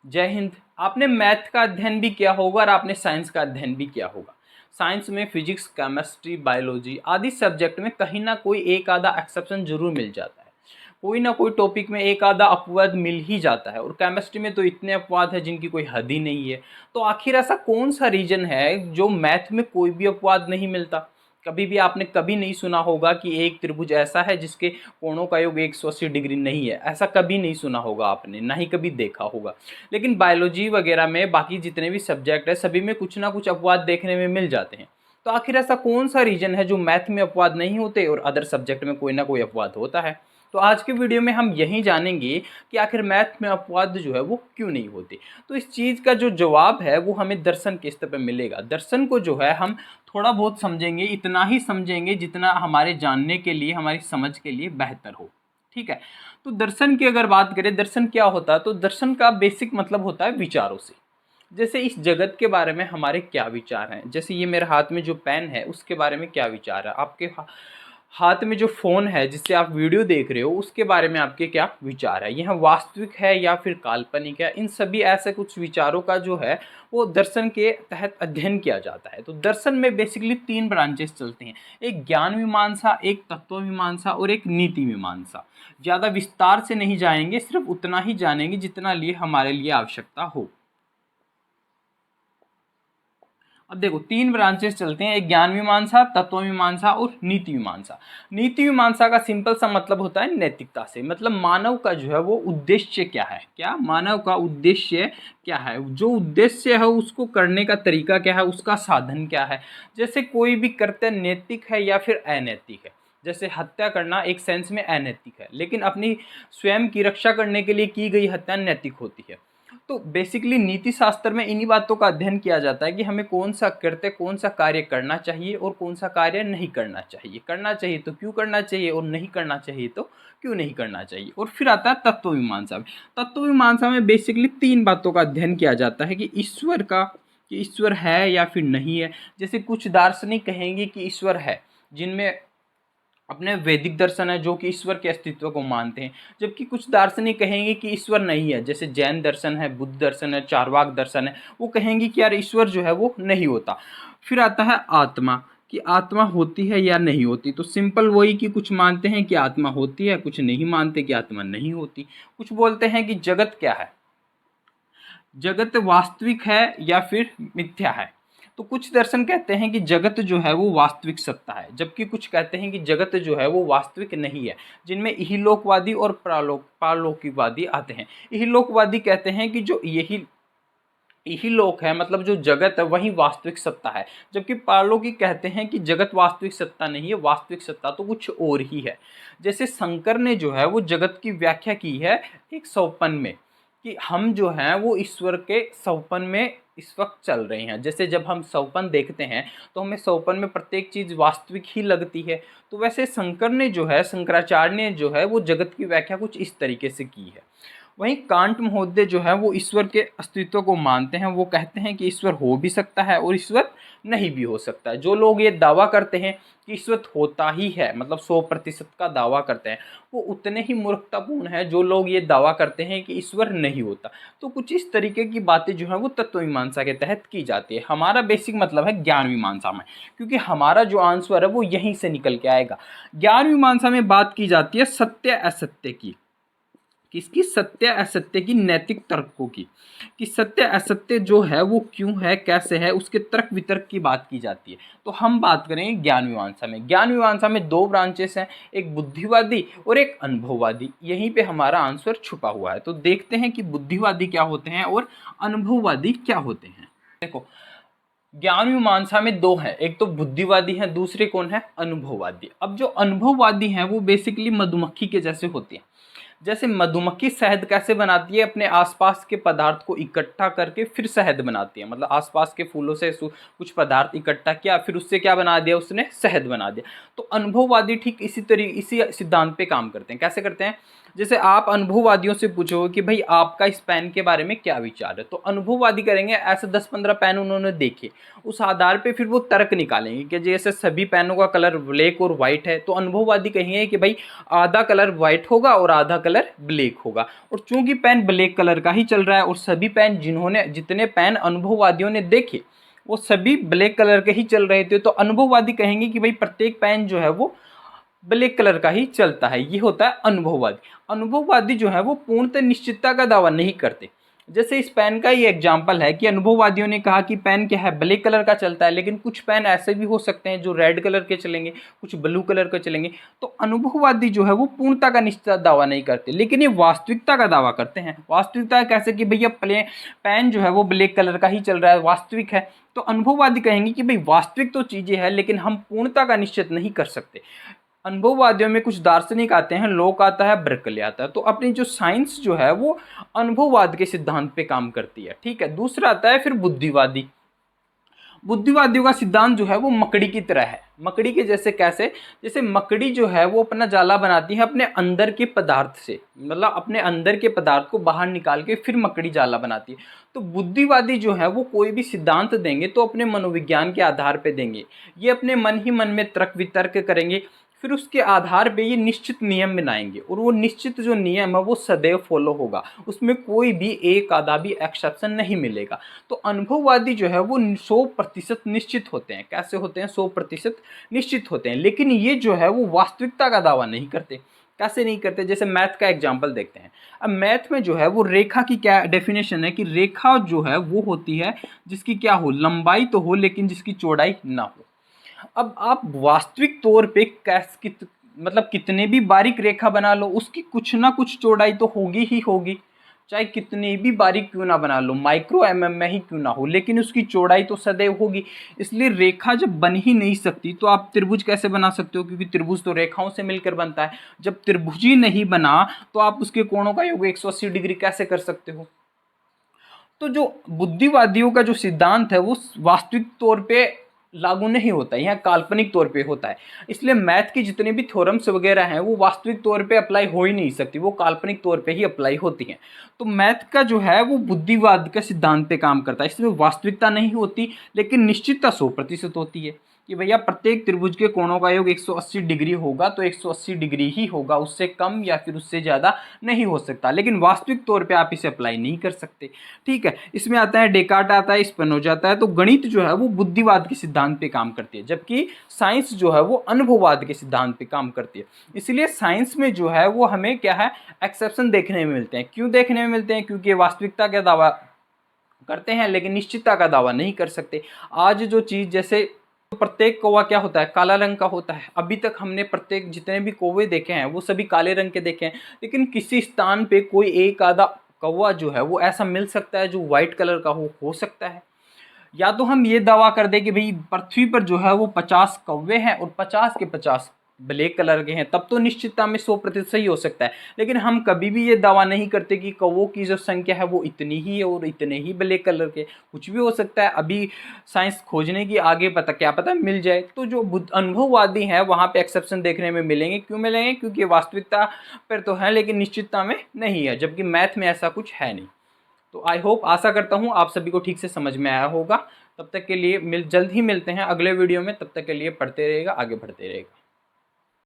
जय हिंद। आपने मैथ का अध्ययन भी किया होगा और आपने साइंस का अध्ययन भी किया होगा। साइंस में फिजिक्स, केमिस्ट्री, बायोलॉजी आदि सब्जेक्ट में कहीं ना कोई एक आधा एक्सेप्शन जरूर मिल जाता है। कोई ना कोई टॉपिक में एक आधा अपवाद मिल ही जाता है, और केमिस्ट्री में तो इतने अपवाद है जिनकी कोई हद ही नहीं है। तो आखिर ऐसा कौन सा रीजन है जो मैथ में कोई भी अपवाद नहीं मिलता? कभी भी आपने कभी नहीं सुना होगा कि एक त्रिभुज ऐसा है जिसके कोणों का योग 180 डिग्री नहीं है। ऐसा कभी नहीं सुना होगा आपने, ना ही कभी देखा होगा। लेकिन बायोलॉजी वगैरह में बाकी जितने भी सब्जेक्ट है सभी में कुछ ना कुछ अपवाद देखने में मिल जाते हैं। तो आखिर ऐसा कौन सा रीजन है जो मैथ में अपवाद नहीं होते और अदर सब्जेक्ट में कोई ना कोई अपवाद होता है? तो आज के वीडियो में हम यही जानेंगे कि आखिर मैथ में अपवाद जो है वो क्यों नहीं होते। तो इस चीज़ का जो जवाब है वो हमें दर्शन के स्तर पर मिलेगा। दर्शन को जो है हम थोड़ा बहुत समझेंगे, इतना ही समझेंगे जितना हमारे जानने के लिए, हमारी समझ के लिए बेहतर हो। ठीक है। तो दर्शन की अगर बात करें, दर्शन क्या होता है, तो दर्शन का बेसिक मतलब होता है विचारों से। जैसे इस जगत के बारे में हमारे क्या विचार हैं, जैसे ये मेरे हाथ में जो पेन है उसके बारे में क्या विचार है, आपके हाथ में जो फ़ोन है जिससे आप वीडियो देख रहे हो उसके बारे में आपके क्या विचार है, यह वास्तविक है या फिर काल्पनिक है। इन सभी ऐसे कुछ विचारों का जो है वो दर्शन के तहत अध्ययन किया जाता है। तो दर्शन में बेसिकली तीन ब्रांचेस चलते हैं, एक ज्ञान मीमांसा, एक तत्व मीमांसा और एक नीति मीमांसा। ज़्यादा विस्तार से नहीं जाएंगे, सिर्फ उतना ही जानेंगे जितना लिए हमारे लिए आवश्यकता हो। अब देखो तीन ब्रांचेस चलते हैं, एक ज्ञान मीमांसा, तत्व मीमांसा और नीति मीमांसा। नीति मीमांसा का सिंपल सा मतलब होता है नैतिकता से, मतलब मानव का जो है वो उद्देश्य क्या है, क्या मानव का उद्देश्य क्या है, जो उद्देश्य है उसको करने का तरीका क्या है, उसका साधन क्या है। जैसे कोई भी कर्तव्य नैतिक है या फिर अनैतिक है। जैसे हत्या करना एक सेंस में अनैतिक है, लेकिन अपनी स्वयं की रक्षा करने के लिए की गई हत्या नैतिक होती है। तो बेसिकली नीति शास्त्र में इन्हीं बातों का अध्ययन किया जाता है कि हमें कौन सा कृत्य, कौन सा कार्य करना चाहिए और कौन सा कार्य नहीं करना चाहिए। करना चाहिए तो क्यों करना चाहिए, और नहीं करना चाहिए तो क्यों नहीं करना चाहिए। और फिर आता है तत्व मीमांसा में। तत्व मीमांसा में बेसिकली तीन बातों का अध्ययन किया जाता है कि ईश्वर का, कि ईश्वर है या फिर नहीं है। जैसे कुछ दार्शनिक कहेंगे कि ईश्वर है, जिनमें अपने वैदिक दर्शन है जो कि ईश्वर के अस्तित्व को मानते हैं, जबकि कुछ दार्शनिक कहेंगे कि ईश्वर नहीं है। जैसे जैन दर्शन है, बुद्ध दर्शन है, चारवाक दर्शन है, वो कहेंगे कि यार ईश्वर जो है वो नहीं होता। फिर आता है आत्मा, कि आत्मा होती है या नहीं होती। तो सिंपल वही कि कुछ मानते हैं कि आत्मा होती है, कुछ नहीं मानते कि आत्मा नहीं होती। कुछ बोलते हैं कि जगत क्या है, जगत वास्तविक है या फिर मिथ्या है। तो कुछ दर्शन कहते हैं कि जगत जो है वो वास्तविक सत्ता है, जबकि कुछ कहते हैं कि जगत जो है वो वास्तविक नहीं है, जिनमें इहलोकवादी और पारलौकिकवादी आते हैं। इहलोकवादी कहते हैं कि जो यही इहलोक है, मतलब जो जगत है वही वास्तविक सत्ता है, जबकि पारलौकिक कहते हैं कि जगत वास्तविक सत्ता नहीं है, वास्तविक सत्ता तो कुछ और ही है। जैसे शंकर ने जो है वो जगत की व्याख्या की है एक स्वपन में, कि हम जो हैं वो ईश्वर के स्वपन में इस वक्त चल रहे हैं। जैसे जब हम स्वपन देखते हैं तो हमें स्वपन में प्रत्येक चीज़ वास्तविक ही लगती है। तो वैसे शंकर ने जो है, शंकराचार्य ने जो है वो जगत की व्याख्या कुछ इस तरीके से की है। वहीं कांट महोदय जो है वो ईश्वर के अस्तित्व को मानते हैं। वो कहते हैं कि ईश्वर हो भी सकता है और ईश्वर नहीं भी हो सकता है। जो लोग ये दावा करते हैं कि ईश्वर होता ही है, मतलब 100% का दावा करते हैं, वो उतने ही मूर्खतापूर्ण है जो लोग ये दावा करते हैं कि ईश्वर नहीं होता। तो कुछ इस तरीके की बातें जो है वो तत्व मीमांसा के तहत की जाती है। हमारा बेसिक मतलब है ज्ञान मीमांसा में, क्योंकि हमारा जो आंसर है वो यहीं से निकल के आएगा। ज्ञान मीमांसा में बात की जाती है सत्य असत्य की, किसकी? सत्य असत्य की, नैतिक तर्कों की, कि सत्य असत्य जो है वो क्यों है, कैसे है, उसके तर्क वितर्क की बात की जाती है। तो हम बात करेंगे ज्ञान मीमांसा में। ज्ञान मीमांसा में दो ब्रांचेस हैं, एक बुद्धिवादी और एक अनुभववादी। यहीं पे हमारा आंसर छुपा हुआ है। तो देखते हैं कि बुद्धिवादी क्या होते हैं और अनुभववादी क्या होते हैं। देखो ज्ञान मीमांसा में दो हैं, एक तो बुद्धिवादी हैं, दूसरे कौन है? अनुभववादी। अब जो अनुभववादी हैं वो बेसिकली मधुमक्खी के जैसे होते हैं। जैसे मधुमक्खी शहद कैसे बनाती है, अपने आसपास के पदार्थ को इकट्ठा करके फिर शहद बनाती है, मतलब आसपास के फूलों से कुछ पदार्थ इकट्ठा किया, फिर उससे क्या बना दिया, उसने शहद बना दिया। तो अनुभववादी ठीक इसी सिद्धांत पे काम करते हैं। कैसे करते हैं? जैसे आप अनुभववादियों से पूछो कि भाई आपका इस पेन के बारे में क्या विचार है, तो अनुभववादी करेंगे ऐसे 10-15 पेन उन्होंने देखे, उस आधार पे फिर वो तर्क निकालेंगे कि जैसे सभी पेनों का कलर ब्लैक और वाइट है, तो अनुभववादी कहेंगे कि भाई आधा कलर वाइट होगा और आधा कलर ब्लैक होगा। और चूंकि पेन ब्लैक कलर का ही चल रहा है और सभी पेन जितने पेन अनुभववादियों ने देखे वो सभी ब्लैक कलर के ही चल रहे थे, तो अनुभववादी कहेंगे कि भाई प्रत्येक पेन जो है वो ब्लैक कलर का ही चलता है। ये होता है अनुभववादी। अनुभववादी जो है वो पूर्णतः निश्चितता का दावा नहीं करते। जैसे इस पेन का ही एग्जाम्पल है कि अनुभववादियों ने कहा कि पेन क्या है, ब्लैक कलर का चलता है, लेकिन कुछ पेन ऐसे भी हो सकते हैं जो रेड कलर के चलेंगे, कुछ ब्लू कलर के चलेंगे। तो अनुभववादी जो है वो पूर्णता का निश्चित दावा नहीं करते, लेकिन ये वास्तविकता का दावा करते हैं। वास्तविकता कैसे कि भैया पेन जो है वो ब्लैक कलर का ही चल रहा है, वास्तविक है। तो अनुभववादी कहेंगे कि भाई वास्तविक तो चीजें हैं, लेकिन हम पूर्णता का निश्चित नहीं कर सकते। अनुभववादियों में कुछ दार्शनिक आते हैं, लोक आता है, बर्कले आता है। तो अपनी जो साइंस जो है वो अनुभववाद के सिद्धांत पे काम करती है। ठीक है, दूसरा आता है फिर बुद्धिवादी। बुद्धिवादियों का सिद्धांत जो है वो मकड़ी की तरह है। मकड़ी के जैसे कैसे? जैसे मकड़ी जो है वो अपना जाला बनाती है अपने अंदर के पदार्थ से, मतलब अपने अंदर के पदार्थ को बाहर निकाल के फिर मकड़ी जाला बनाती है। तो बुद्धिवादी जो है वो कोई भी सिद्धांत देंगे तो अपने मनोविज्ञान के आधार पे देंगे। ये अपने मन ही मन में तर्क वितर्क करेंगे, फिर उसके आधार पे ये निश्चित नियम बनाएंगे, और वो निश्चित जो नियम है वो सदैव फॉलो होगा, उसमें कोई भी एक आधा भी एक्सेप्शन नहीं मिलेगा। तो अनुभववादी जो है वो 100% निश्चित होते हैं। कैसे होते हैं? 100% निश्चित होते हैं, लेकिन ये जो है वो वास्तविकता का दावा नहीं करते। कैसे नहीं करते? जैसे मैथ का एग्जाम्पल देखते हैं। अब मैथ में जो है वो रेखा की क्या डेफिनेशन है कि रेखा जो है वो होती है जिसकी क्या हो, लंबाई तो हो लेकिन जिसकी चौड़ाई ना हो। अब आप वास्तविक तौर पे मतलब कितने भी बारीक रेखा बना लो, उसकी कुछ ना कुछ चौड़ाई तो होगी ही होगी, चाहे कितनी भी बारीक क्यों ना बना लो, माइक्रो एमएम में ही क्यों ना हो, लेकिन उसकी चौड़ाई तो सदैव होगी। इसलिए रेखा जब बन ही नहीं सकती तो आप त्रिभुज कैसे बना सकते हो? क्योंकि त्रिभुज तो रेखाओं से मिलकर बनता है। जब त्रिभुज ही नहीं बना तो आप उसके कोणों का योग 180 डिग्री कैसे कर सकते हो? तो जो बुद्धिवादियों का जो सिद्धांत है वो वास्तविक तौर पे लागू नहीं होता है, यहाँ काल्पनिक तौर पे होता है। इसलिए मैथ की जितने भी थ्योरम्स वगैरह हैं वो वास्तविक तौर पे अप्लाई हो ही नहीं सकती, वो काल्पनिक तौर पे ही अप्लाई होती हैं। तो मैथ का जो है वो बुद्धिवाद के सिद्धांत पे काम करता है। इसमें वास्तविकता नहीं होती, लेकिन निश्चितता 100% होती है कि भैया प्रत्येक त्रिभुज के कोणों का योग 180 डिग्री होगा तो 180 डिग्री ही होगा, उससे कम या फिर उससे ज़्यादा नहीं हो सकता। लेकिन वास्तविक तौर पे आप इसे अप्लाई नहीं कर सकते। ठीक है, इसमें आता है डेकार्ट, आता है स्पिनोजा आता है। तो गणित जो है वो बुद्धिवाद के सिद्धांत पे काम करती है, जबकि साइंस जो है वो अनुभववाद के सिद्धांत पे काम करती है। इसलिए साइंस में जो है वो हमें क्या है, एक्सेप्शन देखने में मिलते हैं। क्यों देखने में मिलते हैं? क्योंकि वास्तविकता का दावा करते हैं लेकिन निश्चितता का दावा नहीं कर सकते। आज जो चीज़ जैसे प्रत्येक कौवा क्या होता है, काला रंग का होता है। अभी तक हमने प्रत्येक जितने भी कौवे देखे हैं वो सभी काले रंग के देखे हैं, लेकिन किसी स्थान पे कोई एक आधा कौवा जो है वो ऐसा मिल सकता है जो व्हाइट कलर का हो सकता है। या तो हम ये दावा कर दें कि भाई पृथ्वी पर जो है वो 50 कौवे हैं और 50 के 50 ब्लैक कलर के हैं, तब तो निश्चितता में 100% सही हो सकता है। लेकिन हम कभी भी ये दावा नहीं करते कि कौवों की जो संख्या है वो इतनी ही है और इतने ही ब्लैक कलर के, कुछ भी हो सकता है। अभी साइंस खोजने की आगे क्या पता मिल जाए। तो जो अनुभववादी हैं वहाँ पे एक्सेप्शन देखने में मिलेंगे। क्यों मिलेंगे? क्योंकि वास्तविकता पर तो है लेकिन निश्चितता में नहीं है, जबकि मैथ में ऐसा कुछ है नहीं। तो आई होप, आशा करता हूँ आप सभी को ठीक से समझ में आया होगा। तब तक के लिए जल्द ही मिलते हैं अगले वीडियो में। तब तक के लिए पढ़ते रहेगा, आगे बढ़ते रहेगा।